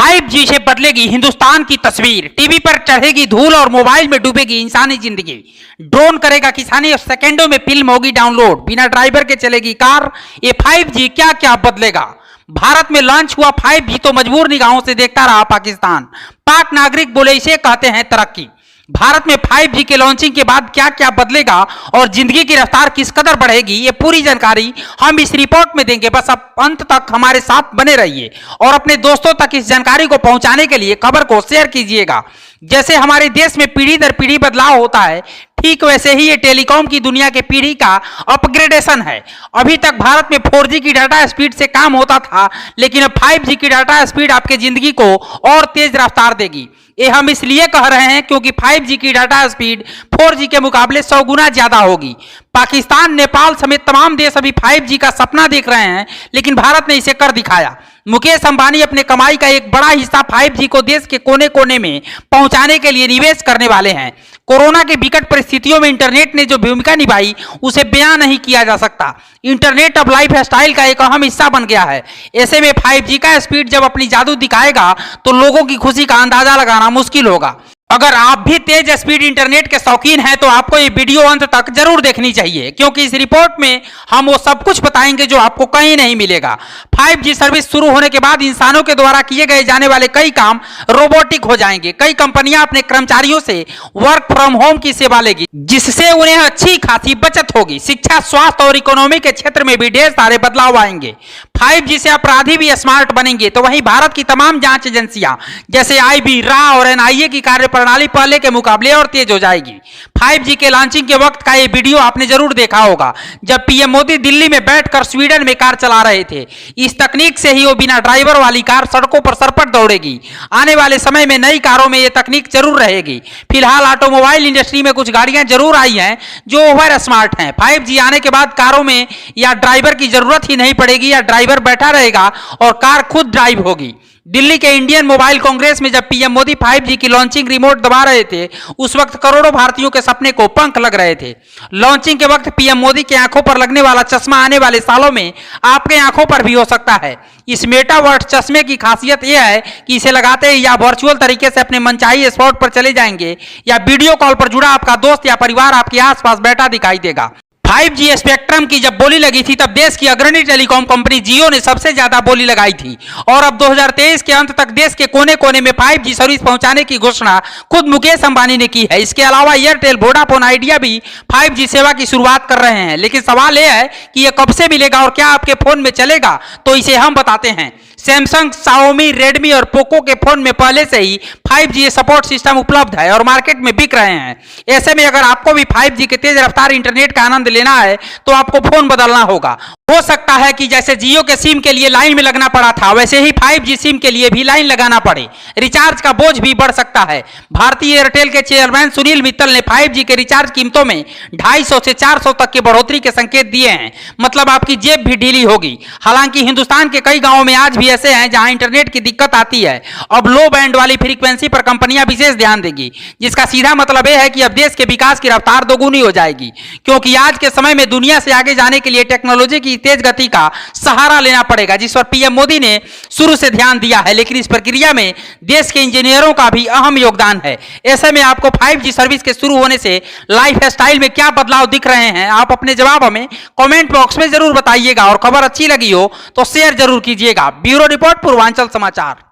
5G से बदलेगी हिंदुस्तान की तस्वीर, टीवी पर चढ़ेगी धूल और मोबाइल में डूबेगी इंसानी जिंदगी। ड्रोन करेगा किसानी और सेकंडों में फिल्म होगी डाउनलोड। बिना ड्राइवर के चलेगी कार। ये 5G क्या क्या बदलेगा। भारत में लॉन्च हुआ 5G तो मजबूर निगाहों से देखता रहा पाकिस्तान। पाक नागरिक बोले इसे कहते हैं तरक्की। भारत में 5G के लॉन्चिंग के बाद क्या क्या बदलेगा और जिंदगी की रफ्तार किस कदर बढ़ेगी, ये पूरी जानकारी हम इस रिपोर्ट में देंगे। बस अब अंत तक हमारे साथ बने रहिए और अपने दोस्तों तक इस जानकारी को पहुंचाने के लिए खबर को शेयर कीजिएगा। जैसे हमारे देश में पीढ़ी दर पीढ़ी बदलाव होता है, ठीक वैसे ही ये टेलीकॉम की दुनिया के पीढ़ी का अपग्रेडेशन है। अभी तक भारत में 4G की डाटा स्पीड से काम होता था, लेकिन अब 5G की डाटा स्पीड आपके जिंदगी को और तेज रफ्तार देगी। ये हम इसलिए कह रहे हैं क्योंकि 5G की डाटा स्पीड 4G के मुकाबले 100 गुना ज्यादा होगी। पाकिस्तान, नेपाल समेत तमाम देश अभी 5G का सपना देख रहे हैं, लेकिन भारत ने इसे कर दिखाया। मुकेश अंबानी अपने कमाई का एक बड़ा हिस्सा 5G को देश के कोने कोने में पहुंचाने के लिए निवेश करने वाले हैं। कोरोना की विकट परिस्थितियों में इंटरनेट ने जो भूमिका निभाई उसे बयां नहीं किया जा सकता। इंटरनेट अब लाइफ स्टाइल का एक अहम हिस्सा बन गया है। ऐसे में 5G का स्पीड जब अपनी जादू दिखाएगा तो लोगों की खुशी का अंदाजा लगाना मुश्किल होगा। अगर आप भी तेज स्पीड इंटरनेट के शौकीन हैं तो आपको ये वीडियो अंत तक जरूर देखनी चाहिए, क्योंकि इस रिपोर्ट में हम वो सब कुछ बताएंगे जो आपको कहीं नहीं मिलेगा। 5G सर्विस शुरू होने के बाद इंसानों के द्वारा किए गए जाने वाले कई काम रोबोटिक हो जाएंगे। कई कंपनियां अपने कर्मचारियों से वर्क फ्रॉम होम की सेवा लेगी, जिससे उन्हें अच्छी खासी बचत होगी। शिक्षा, स्वास्थ्य और इकोनॉमी के क्षेत्र में भी ढेर सारे बदलाव आएंगे। 5G से अपराधी भी स्मार्ट बनेंगे। तो वहीं भारत की तमाम जांच एजेंसियां जैसे IB, RA और NIA की कार्य प्रणाली पहले के मुकाबले और तेज हो जाएगी। 5G के लॉन्चिंग के वक्त का ये वीडियो आपने जरूर देखा होगा, जब पीएम मोदी दिल्ली में बैठकर स्वीडन में कार चला रहे थे। इस तकनीक से ही वो बिना ड्राइवर वाली कार सड़कों पर सरपट दौड़ेगी। आने वाले समय में नई कारों में ये तकनीक जरूर रहेगी। फिलहाल ऑटोमोबाइल इंडस्ट्री में कुछ गाड़ियां जरूर आई हैं जो ओवर स्मार्ट हैं। 5G आने के बाद कारों में या ड्राइवर की जरूरत ही नहीं पड़ेगी, या ड्राइवर बैठा रहेगा और कार खुद ड्राइव होगी। दिल्ली के इंडियन मोबाइल कांग्रेस में जब पीएम मोदी 5G की लॉन्चिंग रिमोट दबा रहे थे, उस वक्त करोड़ों भारतीयों के सपने को पंख लग रहे थे। लॉन्चिंग के वक्त पीएम मोदी के आंखों पर लगने वाला चश्मा आने वाले सालों में आपके आंखों पर भी हो सकता है। इस मेटावर्स चश्मे की खासियत यह है कि इसे लगाते ही या वर्चुअल तरीके से अपने मनचाही स्पॉट पर चले जाएंगे, या वीडियो कॉल पर जुड़ा आपका दोस्त या परिवार आपके आसपास बैठा दिखाई देगा। 5G स्पेक्ट्रम की जब बोली लगी थी, तब देश की अग्रणी टेलीकॉम कंपनी जियो ने सबसे ज्यादा बोली लगाई थी, और अब 2023 के अंत तक देश के कोने कोने में 5G सर्विस पहुंचाने की घोषणा खुद मुकेश अंबानी ने की है। इसके अलावा एयरटेल, वोडाफोन, आइडिया भी 5G सेवा की शुरुआत कर रहे हैं। लेकिन सवाल यह है कि यह कब से मिलेगा और क्या आपके फोन में चलेगा, तो इसे हम बताते हैं। सैमसंग, Xiaomi, रेडमी और पोको के फोन में पहले से ही 5G सपोर्ट सिस्टम उपलब्ध है और मार्केट में बिक रहे हैं। ऐसे में अगर आपको भी 5G के तेज रफ्तार इंटरनेट का आनंद लेना है तो आपको फोन बदलना होगा। हो सकता है कि जैसे जियो के सिम के लिए लाइन में लगना पड़ा था, वैसे ही 5G सिम के लिए भी लाइन लगाना पड़े। रिचार्ज का बोझ भी बढ़ सकता है। भारतीय एयरटेल के चेयरमैन सुनील मित्तल ने 5G के रिचार्ज कीमतों में 250 से 400 तक की बढ़ोतरी के संकेत दिए हैं। मतलब आपकी जेब भी ढीली होगी। हालांकि हिंदुस्तान के कई गांवों में आज भी ऐसे हैं जहां इंटरनेट की दिक्कत आती है। अब लो बैंड वाली फ्रीक्वेंसी पर कंपनियां विशेष ध्यान देगी, जिसका सीधा मतलब यह है कि अब देश के विकास की रफ्तार दोगुनी हो जाएगी, क्योंकि आज के समय में दुनिया से आगे जाने के लिए टेक्नोलॉजी की तेज गति का सहारा लेना पड़ेगा, जिस पर पीएम मोदी ने शुरू से ध्यान दिया है। लेकिन इस प्रक्रिया में देश के इंजीनियरों का भी अहम योगदान है। ऐसे में आपको 5G सर्विस के शुरू होने से लाइफ स्टाइल में क्या बदलाव दिख रहे हैं, आप अपने जवाब हमें कमेंट बॉक्स में जरूर बताइएगा, और खबर अच्छी लगी हो तो शेयर जरूर कीजिएगा। ब्यूरो रिपोर्ट, पूर्वांचल समाचार।